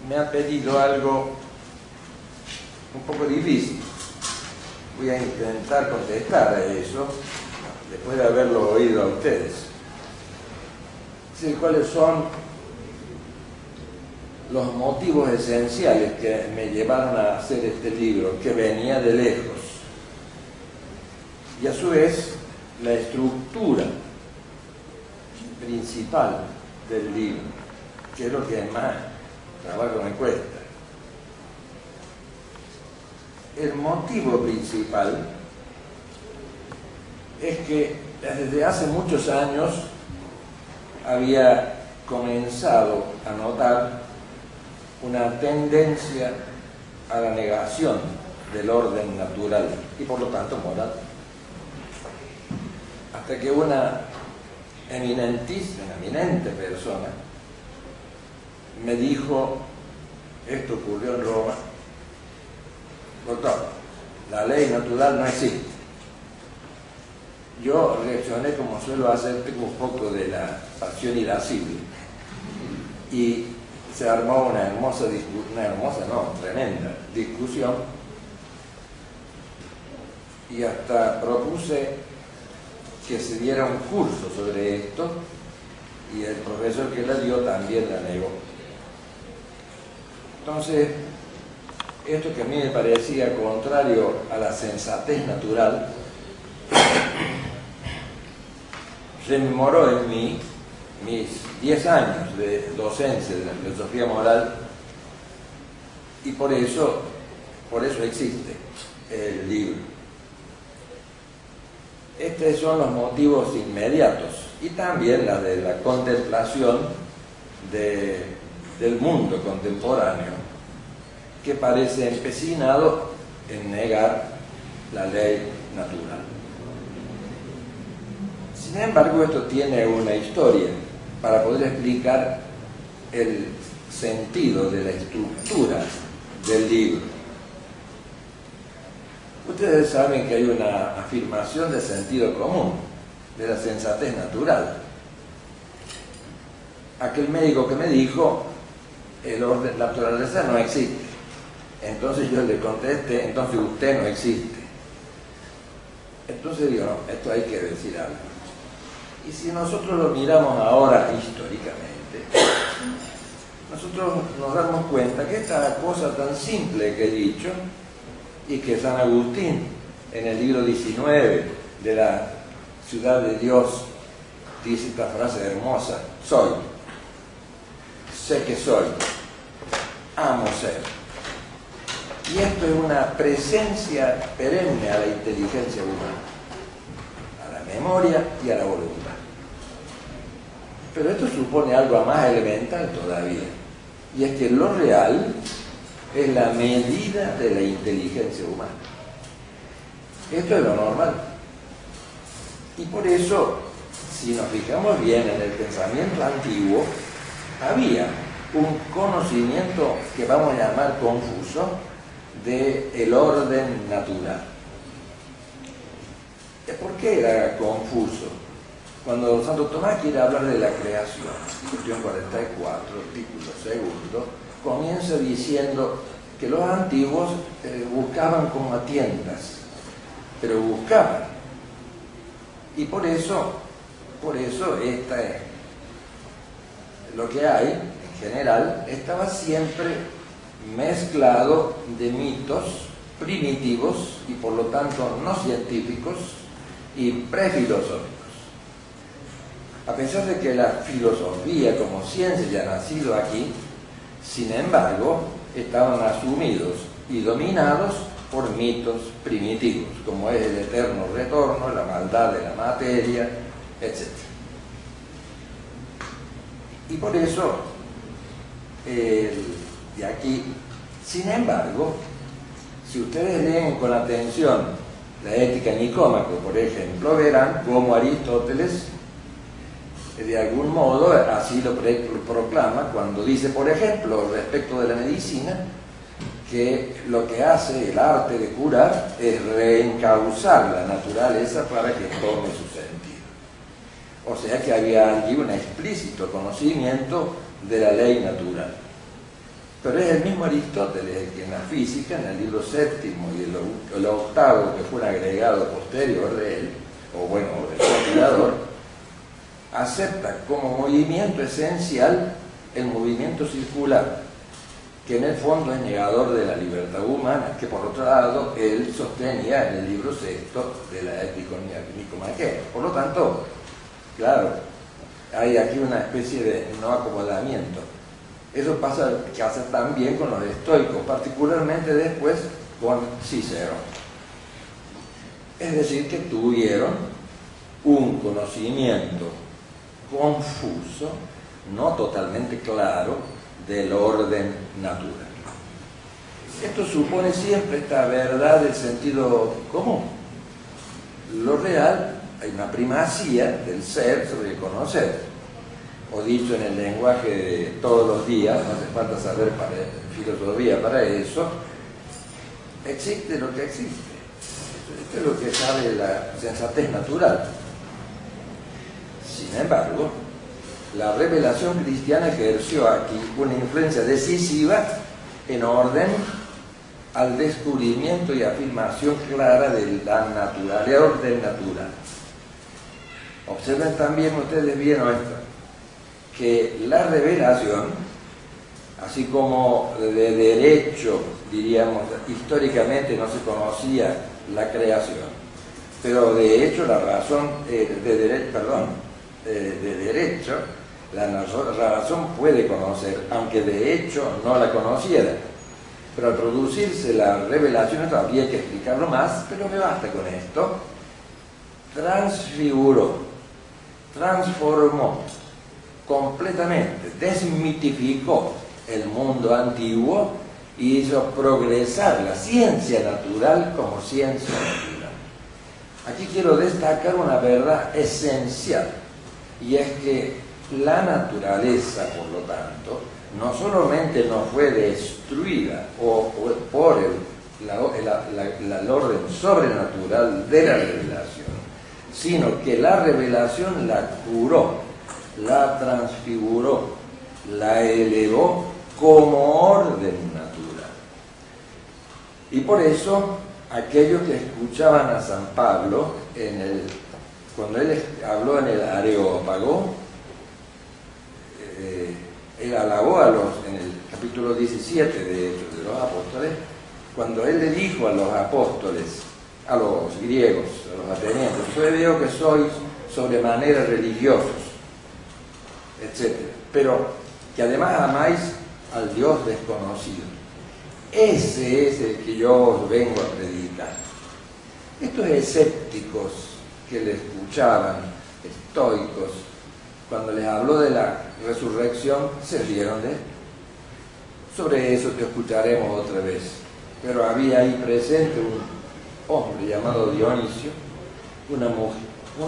me ha pedido algo un poco difícil. Voy a intentar contestar a eso después de haberlo oído a ustedes. Sí, ¿cuáles son los motivos esenciales que me llevaron a hacer este libro, que venía de lejos? Y a su vez, la estructura principal del libro, que es lo que más trabajo me cuesta. El motivo principal es que desde hace muchos años había comenzado a notar una tendencia a la negación del orden natural y por lo tanto moral. Hasta que una eminente persona me dijo, esto ocurrió en Roma: doctor, la ley natural no existe. Yo reaccioné como suelo hacer, tengo un poco de la pasión irascible, y se armó tremenda discusión, y hasta propuse que se diera un curso sobre esto, y el profesor que la dio también la negó. Entonces, esto que a mí me parecía contrario a la sensatez natural, rememoró en mí mis 10 años de docencia de la filosofía moral, y por eso existe el libro. Estos son los motivos inmediatos, y también la de la contemplación del mundo contemporáneo, que parece empecinado en negar la ley natural. Sin embargo, esto tiene una historia para poder explicar el sentido de la estructura del libro. Ustedes saben que hay una afirmación de sentido común, de la sensatez natural. Aquel médico que me dijo, el orden, la naturaleza no existe. Entonces yo le contesté, entonces usted no existe. Entonces digo, no, esto hay que decir algo. Y si nosotros lo miramos ahora históricamente, nosotros nos damos cuenta que esta cosa tan simple que he dicho, y que San Agustín en el libro 19 de la Ciudad de Dios dice esta frase hermosa: soy, sé que soy, amo ser. Y esto es una presencia perenne a la inteligencia humana, a la memoria y a la voluntad. Pero esto supone algo más elemental todavía, y es que lo real es la medida de la inteligencia humana. Esto es lo normal. Y por eso, si nos fijamos bien en el pensamiento antiguo, había un conocimiento que vamos a llamar confuso del orden natural. ¿Por qué era confuso? Cuando Santo Tomás quiere hablar de la creación, cuestión 44, artículo 2, comienza diciendo que los antiguos buscaban como a tientas, pero buscaban. Y por eso esta es lo que hay en general, estaba siempre mezclado de mitos primitivos y por lo tanto no científicos y prefilosóficos. A pesar de que la filosofía como ciencia ya ha nacido aquí, sin embargo, estaban asumidos y dominados por mitos primitivos, como es el eterno retorno, la maldad de la materia, etc. Y por eso, de aquí, sin embargo, si ustedes leen con atención la Ética de Nicómaco, por ejemplo, verán cómo Aristóteles, de algún modo, así lo proclama cuando dice, por ejemplo, respecto de la medicina, que lo que hace el arte de curar es reencauzar la naturaleza para que tome su sentido. O sea que había allí un explícito conocimiento de la ley natural. Pero es el mismo Aristóteles el que en la física, en el libro séptimo y el octavo, que fue un agregado posterior de él, o bueno, del compilador, acepta como movimiento esencial el movimiento circular, que en el fondo es negador de la libertad humana, que por otro lado él sostenía en el libro sexto de la Ética Nicomaquea. Por lo tanto, claro, hay aquí una especie de no acomodamiento. Eso pasa también con los estoicos, particularmente después con Cícero. Es decir, que tuvieron un conocimiento confuso, no totalmente claro, del orden natural. Esto supone siempre esta verdad del sentido común. Lo real, hay una primacía del ser sobre el conocer. O dicho en el lenguaje de todos los días, no hace falta saber filosofía para eso, existe lo que existe. Esto es lo que sabe la sensatez natural. Sin embargo, la revelación cristiana ejerció aquí una influencia decisiva en orden al descubrimiento y afirmación clara de la naturaleza, el orden natural. Observen también ustedes bien esto, que la revelación, así como de derecho, diríamos, históricamente no se conocía la creación, pero de hecho la razón, de derecho, la razón puede conocer, aunque de hecho no la conociera. Pero al producirse la revelación, esto habría que explicarlo más, pero me basta con esto, transfiguró, transformó completamente, desmitificó el mundo antiguo y hizo progresar la ciencia natural como ciencia natural. Aquí quiero destacar una verdad esencial, y es que la naturaleza, por lo tanto, no solamente no fue destruida por el orden sobrenatural de la revelación, sino que la revelación la curó, la transfiguró, la elevó como orden natural. Y por eso aquellos que escuchaban a San Pablo cuando él habló en el Areópago, él alabó en el capítulo 17 de Hechos de los Apóstoles, cuando él le dijo a los apóstoles, a los griegos, a los atenienses: yo veo que sois sobremanera religiosos, etc., pero que además amáis al Dios desconocido. Ese es el que yo os vengo a predicar. Estos escépticos que le escuchaban, estoicos, cuando les habló de la resurrección, se rieron de él. Sobre eso te escucharemos otra vez. Pero había ahí presente un hombre llamado Dionisio, una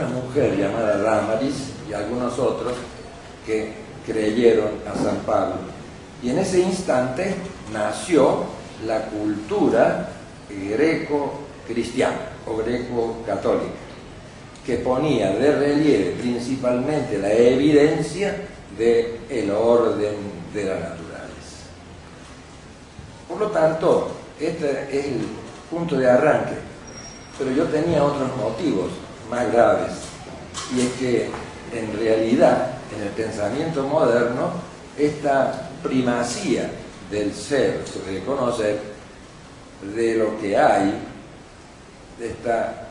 mujer llamada Dámaris y algunos otros que creyeron a San Pablo. Y en ese instante nació la cultura greco-cristiana o greco-católica, que ponía de relieve principalmente la evidencia del orden de la naturaleza. Por lo tanto, este es el punto de arranque, pero yo tenía otros motivos más graves, y es que en realidad en el pensamiento moderno esta primacía del ser sobre el conocer, de lo que hay, de esta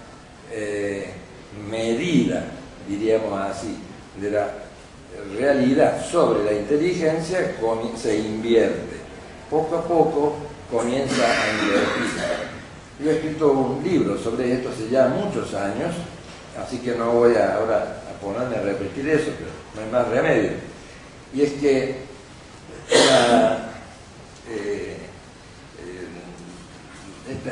medida, diríamos así, de la realidad sobre la inteligencia, se invierte. Poco a poco comienza a invertirse. Yo he escrito un libro sobre esto hace ya muchos años, así que no voy ahora a ponerme a repetir eso, pero no hay más remedio. Y es que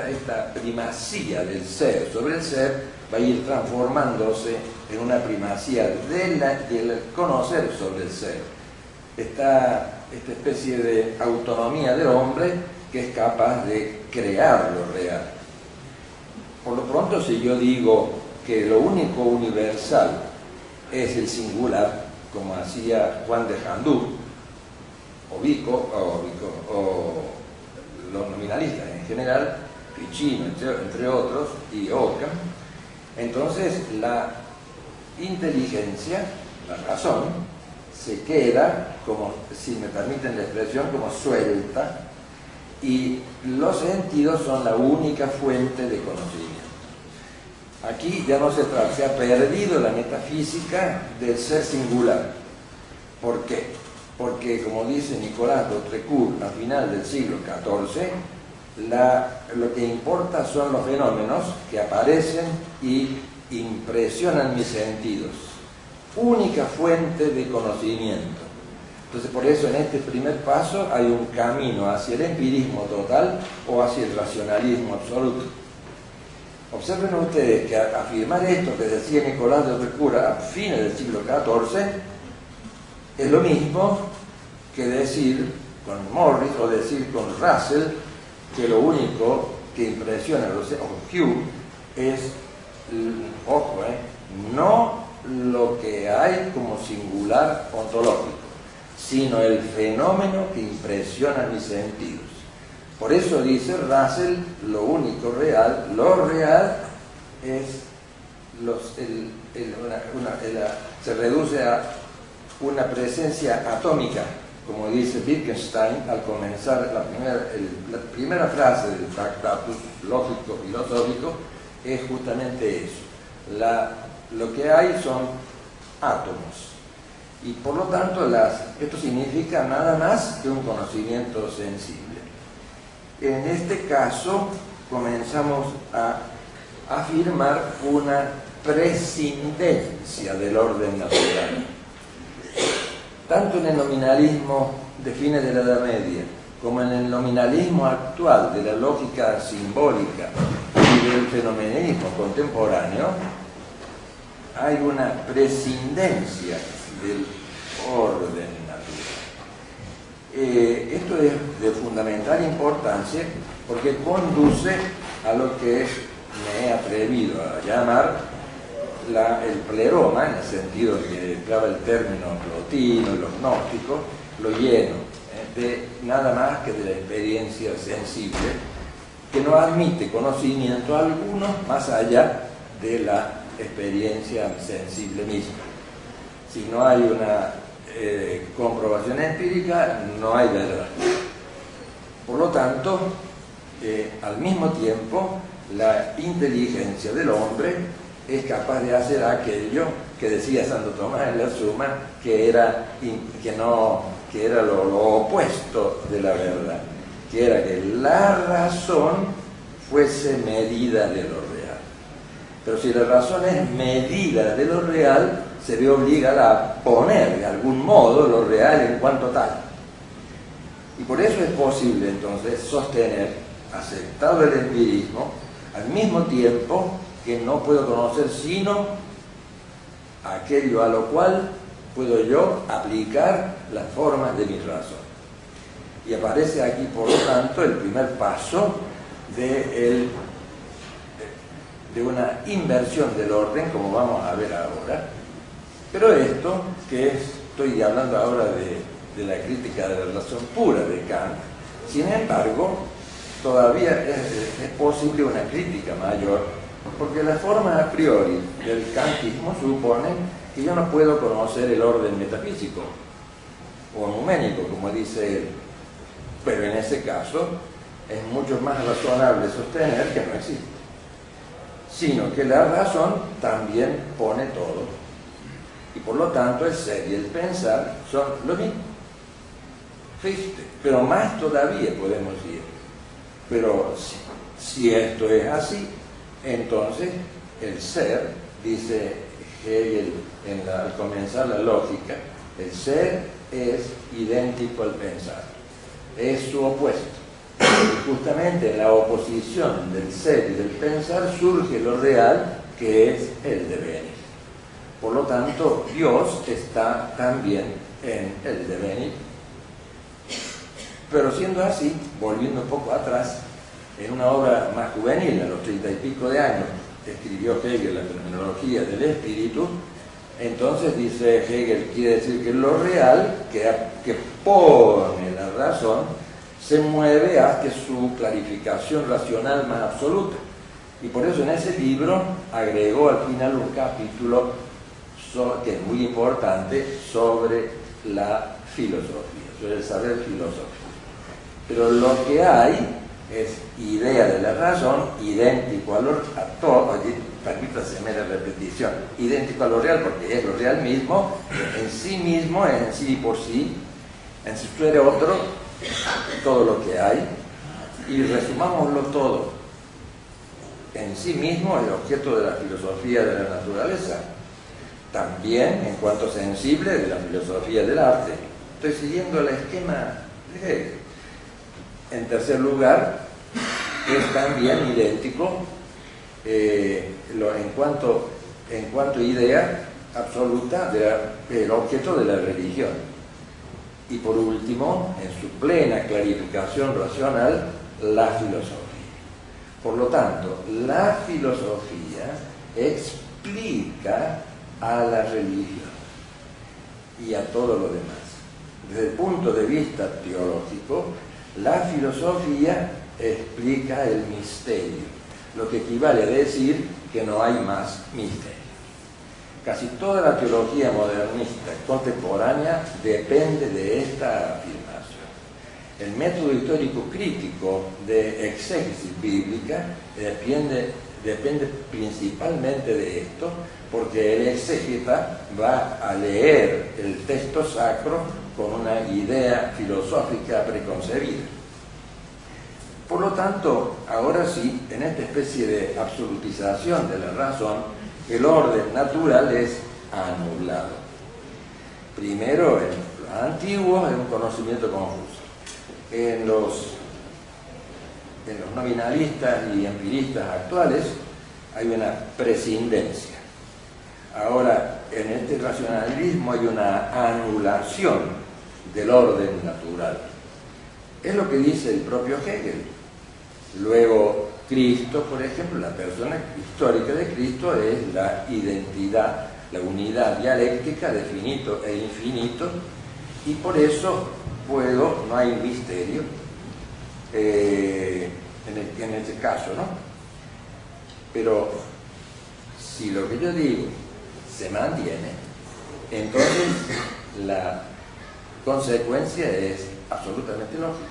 esta primacía del ser sobre el ser va a ir transformándose en una primacía del conocer sobre el ser. Esta especie de autonomía del hombre que es capaz de crear lo real. Por lo pronto, si yo digo que lo único universal es el singular, como hacía Juan de Jandú, o en general, Ficino, entre otros, y Occam. Entonces la inteligencia, la razón, se queda, como, si me permiten la expresión, como suelta, y los sentidos son la única fuente de conocimiento. Aquí ya no se trata, se ha perdido la metafísica del ser singular. ¿Por qué? Porque, como dice Nicolas d'Autrecourt a final del siglo XIV, lo que importa son los fenómenos que aparecen y impresionan mis sentidos. Única fuente de conocimiento. Entonces, por eso en este primer paso hay un camino hacia el empirismo total o hacia el racionalismo absoluto. Observen ustedes que afirmar esto que decía Nicolas d'Autrecourt a fines del siglo XIV es lo mismo que decir con Morris o decir con Russell que lo único que impresiona o Hume es, ojo, no lo que hay como singular ontológico, sino el fenómeno que impresiona mis sentidos. Por eso dice Russell, lo único real, lo real es se reduce a una presencia atómica, como dice Wittgenstein al comenzar la primera frase del Tractatus lógico-filosófico, es justamente eso. Lo que hay son átomos. Y por lo tanto, esto significa nada más que un conocimiento sensible. En este caso, comenzamos a afirmar una prescindencia del orden natural. Tanto en el nominalismo de fines de la Edad Media, como en el nominalismo actual de la lógica simbólica y del fenomenismo contemporáneo, hay una prescindencia del orden natural. Esto es de fundamental importancia porque conduce a lo que me he atrevido a llamar el pleroma, en el sentido que empleaba el término Plotino y los gnósticos, lo lleno de nada más que de la experiencia sensible, que no admite conocimiento alguno más allá de la experiencia sensible misma. Si no hay una comprobación empírica, no hay verdad. Por lo tanto, al mismo tiempo, la inteligencia del hombre es capaz de hacer aquello que decía Santo Tomás en la Suma, que era lo opuesto de la verdad, que era que la razón fuese medida de lo real. Pero si la razón es medida de lo real, se ve obligada a poner de algún modo lo real en cuanto tal. Y por eso es posible entonces sostener, aceptado el empirismo, al mismo tiempo que no puedo conocer sino aquello a lo cual puedo yo aplicar las formas de mi razón. Y aparece aquí, por lo tanto, el primer paso de una inversión del orden, como vamos a ver ahora. Pero esto, que estoy hablando ahora de la crítica de la razón pura de Kant, sin embargo, todavía es posible una crítica mayor, porque la forma a priori del kantismo supone que yo no puedo conocer el orden metafísico o numénico, como dice él. Pero en ese caso es mucho más razonable sostener que no existe, sino que la razón también pone todo. Y por lo tanto el ser y el pensar son lo mismo. Fíjate, pero más todavía podemos ir. Pero si esto es así, entonces el ser, dice Hegel al comenzar la lógica, el ser es idéntico al pensar, es su opuesto. Y justamente en la oposición del ser y del pensar surge lo real, que es el devenir. Por lo tanto, Dios está también en el devenir. Pero siendo así, volviendo un poco atrás, en una obra más juvenil, a los 30 y pico de años, escribió Hegel la fenomenología del espíritu. Entonces dice Hegel, quiere decir que lo real, que pone la razón, se mueve hacia su clarificación racional más absoluta. Y por eso en ese libro agregó al final un capítulo que es muy importante sobre la filosofía, sobre el saber filosófico. Pero lo que hay es idea de la razón, idéntico a todo, permítaseme la repetición, idéntico a lo real, porque es lo real mismo, en sí mismo, en sí y por sí, en su ser otro, todo lo que hay, y resumámoslo todo. En sí mismo el objeto de la filosofía de la naturaleza, también en cuanto sensible de la filosofía del arte. Estoy siguiendo el esquema de Hegel. En tercer lugar, es también idéntico en cuanto a idea absoluta del objeto de la religión. Y por último, en su plena clarificación racional, la filosofía. Por lo tanto, la filosofía explica a la religión y a todo lo demás. Desde el punto de vista teológico, la filosofía explica el misterio, lo que equivale a decir que no hay más misterio. Casi toda la teología modernista contemporánea depende de esta afirmación. El método histórico crítico de exégesis bíblica depende principalmente de esto, porque el exégeta va a leer el texto sacro con una idea filosófica preconcebida. Por lo tanto, ahora sí, en esta especie de absolutización de la razón, el orden natural es anulado. Primero, en los antiguos es un conocimiento confuso. En los nominalistas y empiristas actuales hay una prescindencia. Ahora, en este racionalismo hay una anulación del orden natural. Es lo que dice el propio Hegel. Luego, Cristo, por ejemplo, la persona histórica de Cristo es la identidad, la unidad dialéctica de finito e infinito, y por eso no hay misterio en ese caso, ¿no? Pero si lo que yo digo se mantiene, entonces la consecuencia es absolutamente lógica.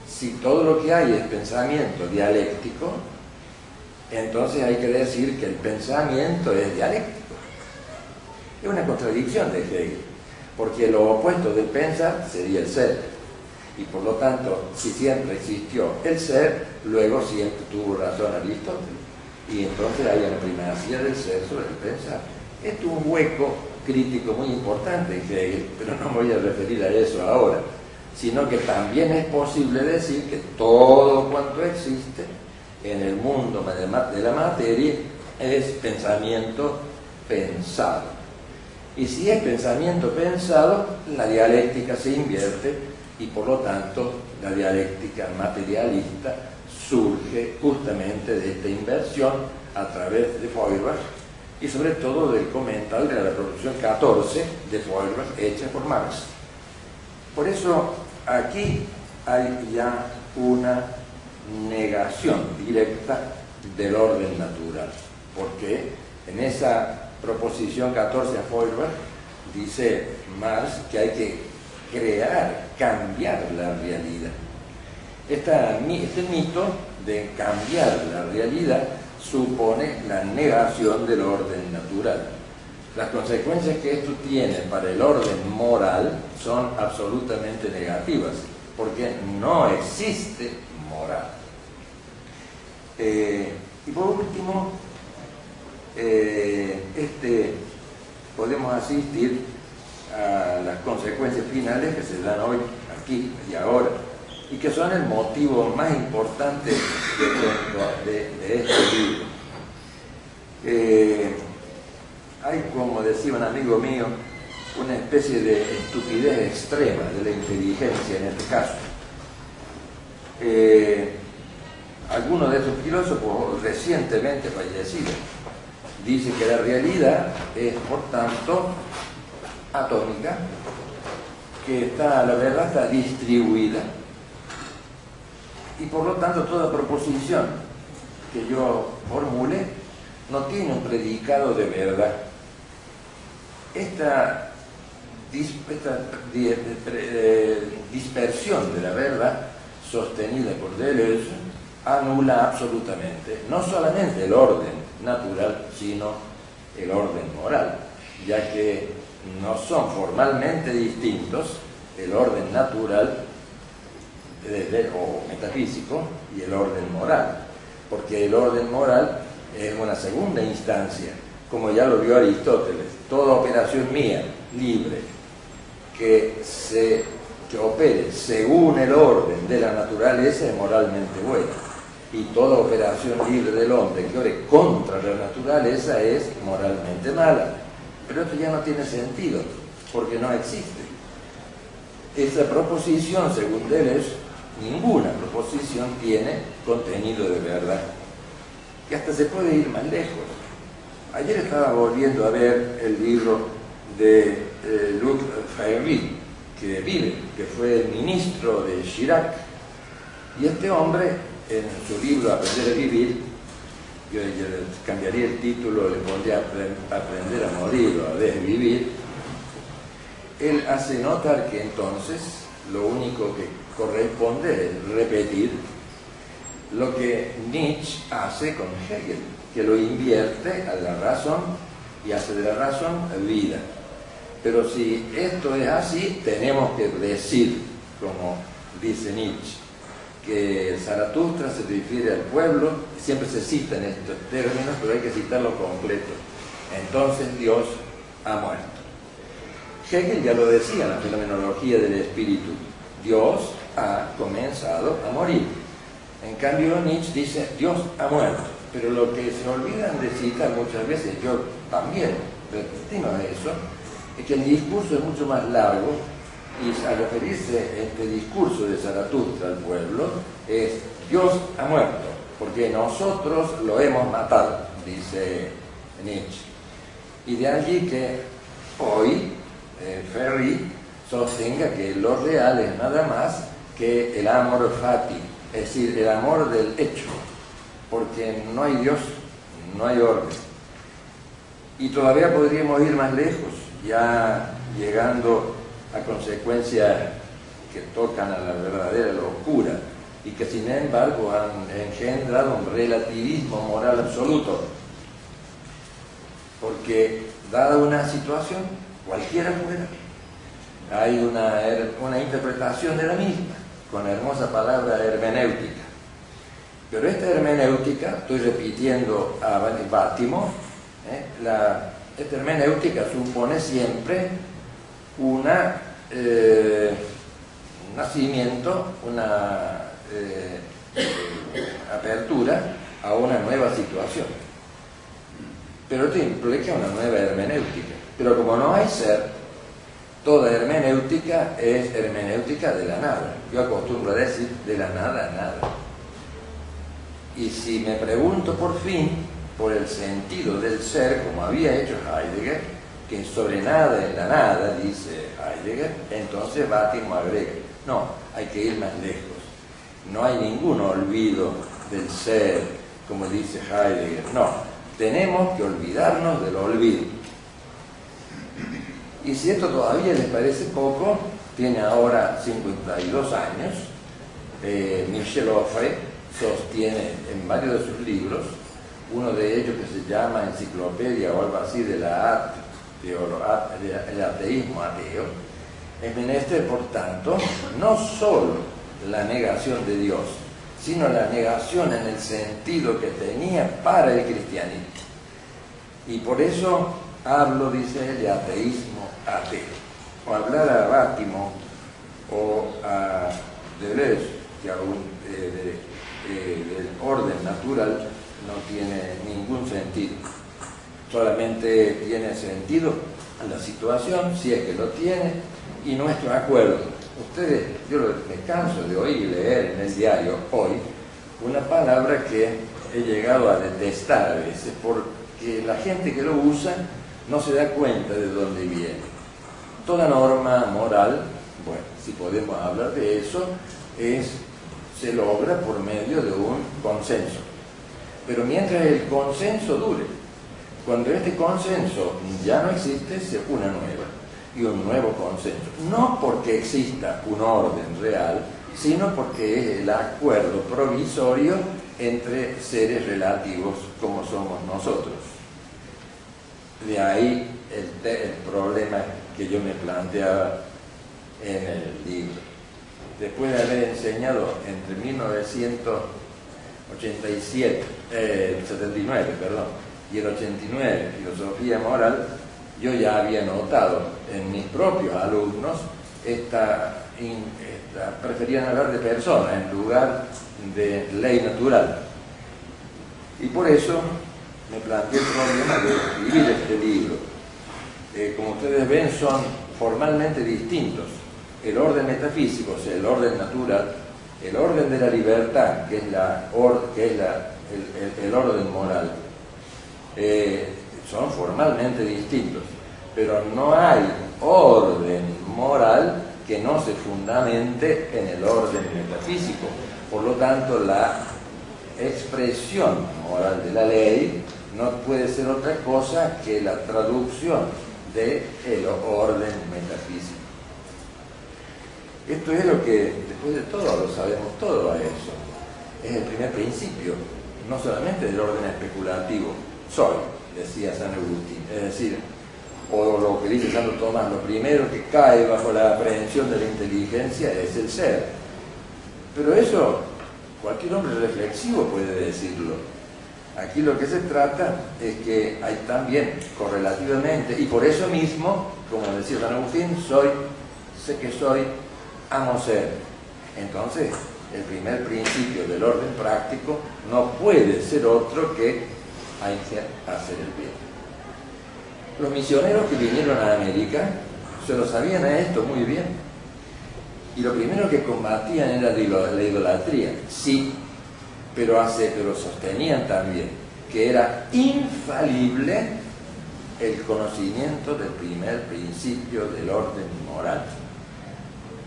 Si todo lo que hay es pensamiento dialéctico, entonces hay que decir que el pensamiento es dialéctico. Es una contradicción de Hegel, porque lo opuesto del pensar sería el ser. Y por lo tanto, si siempre existió el ser, luego siempre tuvo razón Aristóteles. Y entonces hay una primacía del ser sobre el pensar. Esto es un hueco crítico muy importante en Hegel, pero no me voy a referir a eso ahora, sino que también es posible decir que todo cuanto existe en el mundo de la materia es pensamiento pensado. Y si es pensamiento pensado, la dialéctica se invierte y por lo tanto la dialéctica materialista surge justamente de esta inversión a través de Feuerbach y sobre todo del comentario de la reproducción 14 de Feuerbach hecha por Marx. Por eso aquí hay ya una negación directa del orden natural, porque en esa proposición 14 a Feuerbach dice Marx que hay que cambiar la realidad. Este mito de cambiar la realidad supone la negación del orden natural. Las consecuencias que esto tiene para el orden moral son absolutamente negativas, porque no existe moral. Y por último, podemos asistir a las consecuencias finales que se dan hoy, aquí y ahora, y que son el motivo más importante de este libro. Hay, como decía un amigo mío, una especie de estupidez extrema de la inteligencia en este caso. Alguno de esos filósofos recientemente fallecidos dice que la realidad es, por tanto, atómica, que la verdad está distribuida y por lo tanto toda proposición que yo formule no tiene un predicado de verdad. Esta dispersión de la verdad sostenida por Deleuze anula absolutamente no solamente el orden natural, sino el orden moral, ya que no son formalmente distintos el orden natural o metafísico y el orden moral, porque el orden moral es una segunda instancia, como ya lo vio Aristóteles. Toda operación mía, libre, que opere según el orden de la naturaleza es moralmente buena, y toda operación libre del hombre que ore contra la naturaleza es moralmente mala. Pero esto ya no tiene sentido, porque no existe. Esa proposición, según Deleuze, ninguna proposición tiene contenido de verdad, que hasta se puede ir más lejos. Ayer estaba volviendo a ver el libro de Luc Ferry, que fue el ministro de Chirac, y este hombre, en su libro Aprender a Vivir, yo cambiaría el título, le pondría Aprender a Morir o a Desvivir, él hace notar que entonces lo único que corresponde es repetir lo que Nietzsche hace con Hegel, que lo invierte a la razón y hace de la razón vida. Pero si esto es así, tenemos que decir, como dice Nietzsche, que Zaratustra se refiere al pueblo, siempre se citan estos términos, pero hay que citarlo completo. Entonces Dios ha muerto. Hegel ya lo decía en la fenomenología del espíritu, Dios ha comenzado a morir. En cambio Nietzsche dice, Dios ha muerto. Pero lo que se olvidan de citar muchas veces, yo también repetimos eso, es que el discurso es mucho más largo, y al referirse a este discurso de Zaratustra al pueblo, es Dios ha muerto, porque nosotros lo hemos matado, dice Nietzsche. Y de allí que hoy Ferry sostenga que lo real es nada más que el amor fati, es decir, el amor del hecho, porque no hay Dios, no hay orden. Y todavía podríamos ir más lejos, ya llegando a consecuencias que tocan a la verdadera locura y que sin embargo han engendrado un relativismo moral absoluto, porque dada una situación, cualquiera fuera, hay una interpretación de la misma, con la hermosa palabra hermenéutica. Pero esta hermenéutica, estoy repitiendo a Bátimo, esta hermenéutica supone siempre un nacimiento, una apertura a una nueva situación. Pero esto implica una nueva hermenéutica. Pero como no hay ser, toda hermenéutica es hermenéutica de la nada. Yo acostumbro a decir de la nada a nada. Y si me pregunto por fin por el sentido del ser, como había hecho Heidegger, que sobre nada en la nada, dice Heidegger, entonces Bátimo agrega, no, hay que ir más lejos. No hay ningún olvido del ser, como dice Heidegger, no, tenemos que olvidarnos del olvido. Y si esto todavía les parece poco, tiene ahora 52 años, Michel Onfray sostiene en varios de sus libros, uno de ellos que se llama Enciclopedia o algo así de la el ateísmo ateo, es menester, por tanto, no solo la negación de Dios, sino la negación en el sentido que tenía para el cristianismo. Y por eso hablo, dice él, de ateísmo ateo. O hablar a Bátimo o a Deleuze, que aún del orden natural no tiene ningún sentido. Solamente tiene sentido la situación, si es que lo tiene, y nuestro acuerdo. Ustedes, yo me canso de oír y leer en el diario hoy una palabra que he llegado a detestar a veces, porque la gente que lo usa no se da cuenta de dónde viene. Toda norma moral, bueno, si podemos hablar de eso, es se logra por medio de un consenso. Pero mientras el consenso dure, cuando este consenso ya no existe, se una nueva y un nuevo consenso. No porque exista un orden real, sino porque es el acuerdo provisorio entre seres relativos como somos nosotros. De ahí el problema que yo me planteaba en el libro. Después de haber enseñado entre 79, y el 89 filosofía moral, yo ya había notado en mis propios alumnos preferían hablar de persona en lugar de ley natural. Y por eso me planteé el problema de escribir este libro. Como ustedes ven, son formalmente distintos. El orden metafísico, o sea, el orden natural, el orden de la libertad, que es el orden moral, son formalmente distintos, pero no hay orden moral que no se fundamente en el orden metafísico. Por lo tanto, la expresión moral de la ley no puede ser otra cosa que la traducción del orden metafísico. Esto es lo que, después de todo, lo sabemos todo a eso. Es el primer principio, no solamente del orden especulativo. Soy, decía San Agustín, es decir, o lo que dice Santo Tomás, lo primero que cae bajo la aprehensión de la inteligencia es el ser. Pero eso, cualquier hombre reflexivo puede decirlo. Aquí lo que se trata es que hay también correlativamente, y por eso mismo, como decía San Agustín, sé que soy, amo ser. Entonces, el primer principio del orden práctico no puede ser otro que hacer el bien. Los misioneros que vinieron a América se lo sabían a esto muy bien. Y lo primero que combatían era la idolatría, sí, pero sostenían también que era infalible el conocimiento del primer principio del orden moral.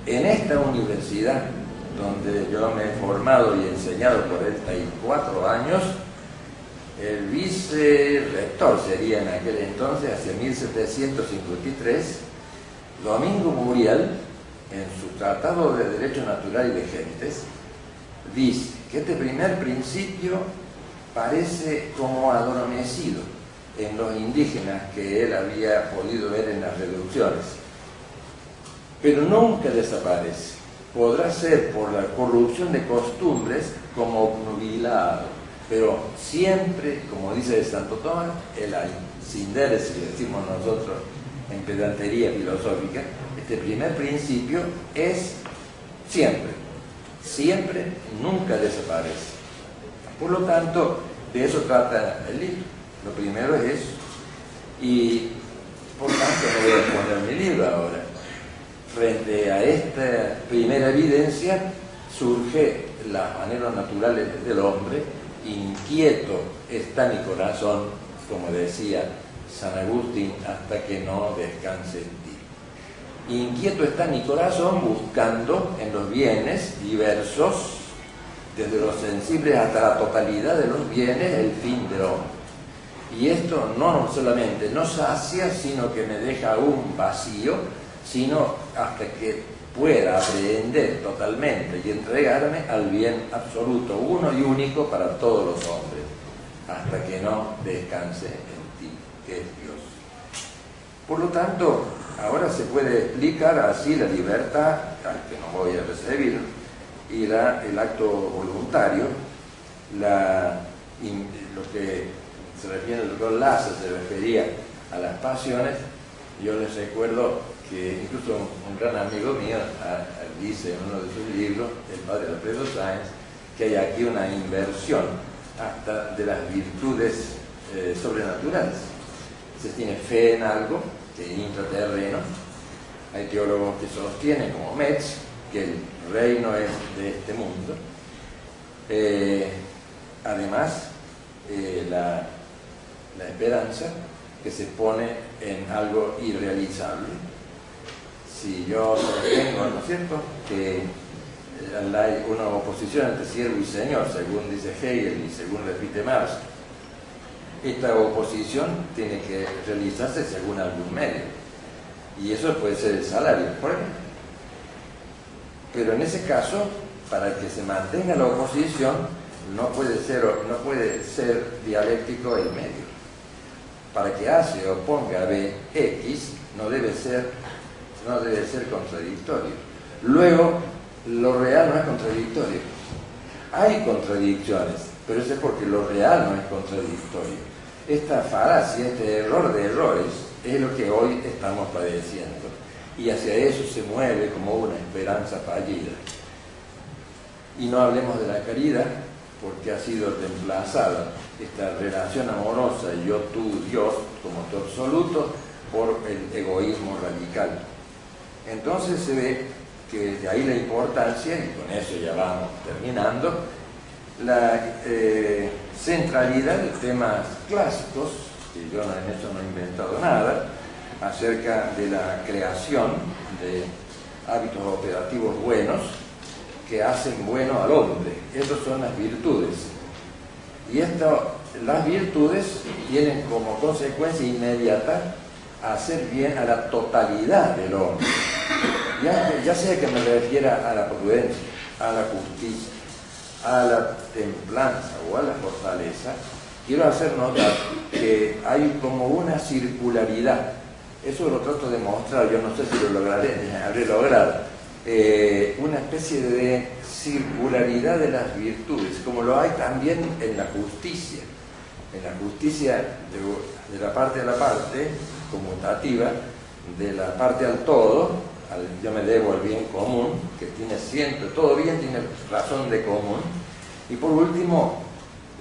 En esta universidad, donde yo me he formado y enseñado por 34 años, el vicerrector sería en aquel entonces, hacia 1753, Domingo Muriel, en su Tratado de Derecho Natural y de Gentes, dice que este primer principio parece como adormecido en los indígenas que él había podido ver en las reducciones, pero nunca desaparece. Podrá ser por la corrupción de costumbres como obnubilado, pero siempre, como dice Santo Tomás, el aincinder, si decimos nosotros en pedantería filosófica, este primer principio es siempre, nunca desaparece. Por lo tanto, de eso trata el libro. Lo primero es eso. Y por tanto no voy a exponer mi libro ahora. Frente a esta primera evidencia surge las maneras naturales del hombre. Inquieto está mi corazón, como decía San Agustín, hasta que no descanse en ti. Inquieto está mi corazón buscando en los bienes diversos, desde los sensibles hasta la totalidad de los bienes, el fin del hombre. Y esto no solamente no sacia, sino que me deja un vacío, sino hasta que pueda aprehender totalmente y entregarme al bien absoluto, uno y único para todos los hombres, hasta que no descanse en ti, que es Dios. Por lo tanto, ahora se puede explicar así la libertad, al que no voy a recibir, y el acto voluntario, lo que se refiere al doctor Laza, se refería a las pasiones. Yo les recuerdo que incluso un gran amigo mío dice en uno de sus libros, el padre Alfredo Sáenz, que hay aquí una inversión hasta de las virtudes sobrenaturales. Se tiene fe en algo que es intraterreno. Hay teólogos que sostienen, como Metz, que el reino es de este mundo. Además, la esperanza que se pone en algo irrealizable. Si yo sostengo, ¿no es cierto?, que hay una oposición entre siervo y señor, según dice Hegel y según repite Marx. Esta oposición tiene que realizarse según algún medio, y eso puede ser el salario, por ejemplo. Pero en ese caso, para que se mantenga la oposición, no puede ser dialéctico el medio. Para que A se oponga a B, X no debe ser contradictorio. Luego, lo real no es contradictorio. Hay contradicciones, pero eso es porque lo real no es contradictorio. Esta falacia, este error de errores, es lo que hoy estamos padeciendo. Y hacia eso se mueve como una esperanza fallida. Y no hablemos de la caridad, porque ha sido reemplazada esta relación amorosa yo, tú, Dios, como tu absoluto, por el egoísmo radical. Entonces se ve que de ahí la importancia, y con eso ya vamos terminando, la centralidad de temas clásicos, que yo en eso no he inventado nada, acerca de la creación de hábitos operativos buenos que hacen bueno al hombre. Estas son las virtudes. Y las virtudes tienen como consecuencia inmediata hacer bien a la totalidad del hombre. Ya sea que me refiera a la prudencia, a la justicia, a la templanza o a la fortaleza, quiero hacer notar que hay como una circularidad. Eso lo trato de mostrar, yo no sé si lo habré logrado. Una especie de circularidad de las virtudes, como lo hay también en la justicia. En la justicia de la parte a la parte, conmutativa, de la parte al todo, yo me debo al bien común, que tiene siempre, todo bien tiene razón de común. Y por último,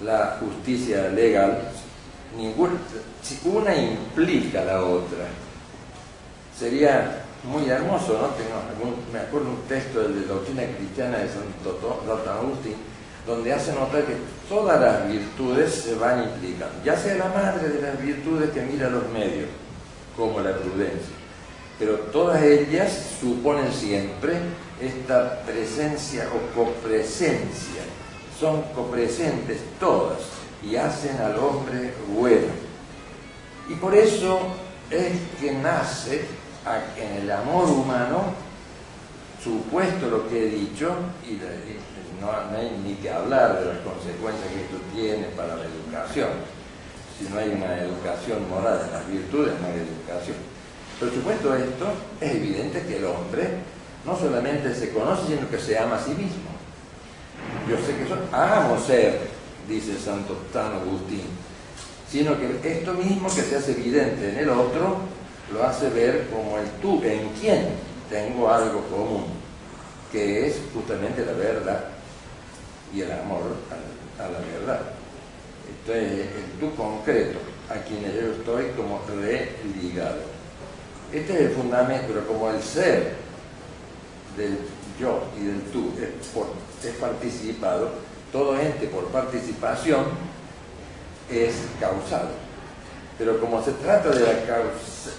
la justicia legal, si una implica la otra. Sería muy hermoso, ¿no? Me acuerdo un texto de Doctrina Cristiana de Santo Agustín, donde hace notar que todas las virtudes se van implicando, ya sea la madre de las virtudes que mira los medios, como la prudencia, pero todas ellas suponen siempre esta presencia o copresencia, son copresentes todas y hacen al hombre bueno. Y por eso es que nace en el amor humano, supuesto lo que he dicho, y no hay ni que hablar de las consecuencias que esto tiene para la educación. Si no hay una educación moral en las virtudes, no hay educación. Pero supuesto esto, es evidente que el hombre no solamente se conoce, sino que se ama a sí mismo. Yo sé que amo ser, dice San Agustín, sino que esto mismo que se hace evidente en el otro, lo hace ver como el tú, en quien tengo algo común, que es justamente la verdad y el amor a la verdad. Esto es el tú concreto, a quien yo estoy como religado. Este es el fundamento, pero como el ser del yo y del tú es participado, todo ente por participación es causado. Pero como se trata de la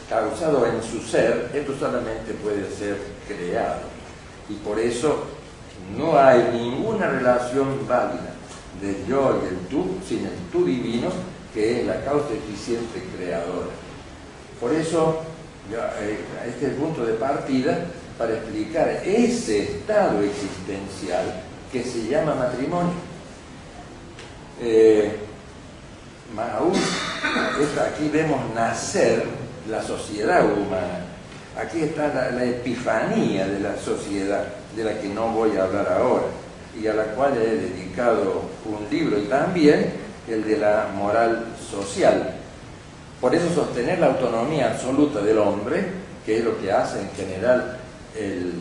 causado en su ser, esto solamente puede ser creado. Y por eso no hay ninguna relación válida del yo y el tú sin el tú divino, que es la causa eficiente creadora. Por eso, este es el punto de partida para explicar ese estado existencial que se llama matrimonio. Más aún, aquí vemos nacer la sociedad humana. Aquí está la epifanía de la sociedad, de la que no voy a hablar ahora, y a la cual he dedicado un libro, y también el de la moral social. Por eso sostener la autonomía absoluta del hombre, que es lo que hace en general el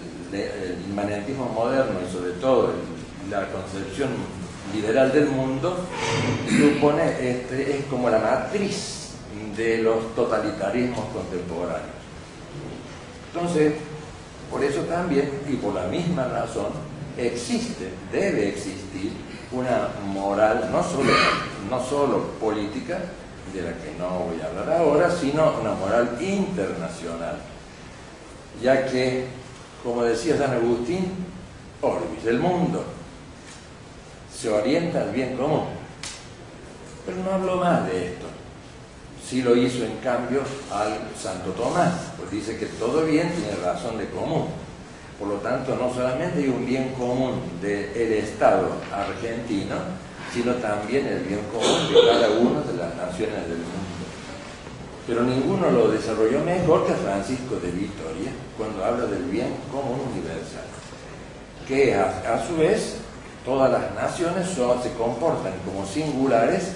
inmanentismo moderno y sobre todo la concepción liberal del mundo, supone, es como la matriz de los totalitarismos contemporáneos. Entonces, por eso también, y por la misma razón, debe existir una moral no solo política, de la que no voy a hablar ahora, sino una moral internacional, ya que, como decía San Agustín, orbis, el mundo se orienta al bien común. Pero no habló más de esto. Sí lo hizo en cambio al Santo Tomás, pues dice que todo bien tiene razón de común. Por lo tanto, no solamente hay un bien común del Estado argentino, sino también el bien común de cada una de las naciones del mundo. Pero ninguno lo desarrolló mejor que Francisco de Vitoria cuando habla del bien común universal, que a su vez todas las naciones se comportan como singulares,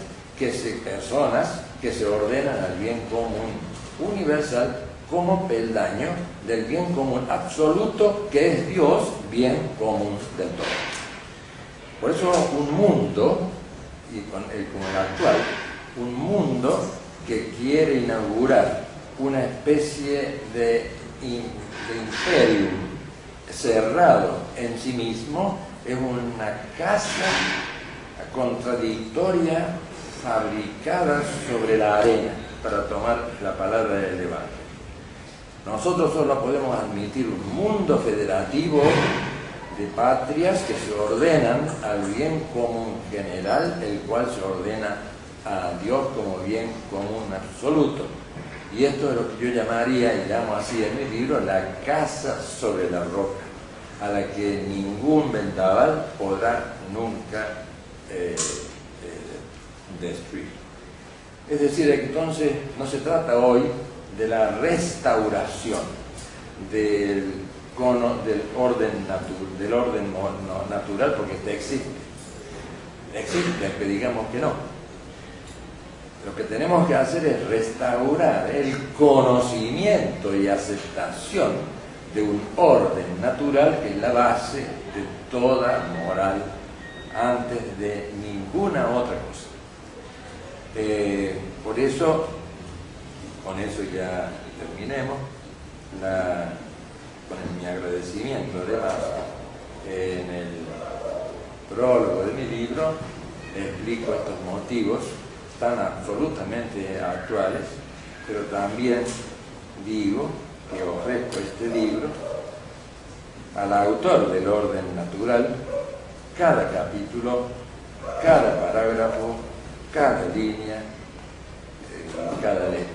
personas que se ordenan al bien común universal como peldaño del bien común absoluto que es Dios, bien común del todo. Por eso un mundo, y como el actual, un mundo que quiere inaugurar una especie de imperio cerrado en sí mismo, es una casa contradictoria fabricada sobre la arena, para tomar la palabra del Evangelio. Nosotros solo podemos admitir un mundo federativo de patrias que se ordenan al bien común general, el cual se ordena a Dios como bien común absoluto. Y esto es lo que yo llamaría, y llamo así en mi libro, la casa sobre la roca, a la que ningún vendaval podrá nunca destruir. Es decir, entonces no se trata hoy de la restauración del orden natural, porque este existe, que digamos que no. Lo que tenemos que hacer es restaurar el conocimiento y aceptación de un orden natural que es la base de toda moral antes de ninguna otra cosa. Por eso, con eso ya terminemos, con mi agradecimiento. Además, en el prólogo de mi libro explico estos motivos tan absolutamente actuales, pero también digo que ofrezco este libro al autor del orden natural, cada capítulo, cada parágrafo, cada línea, cada letra.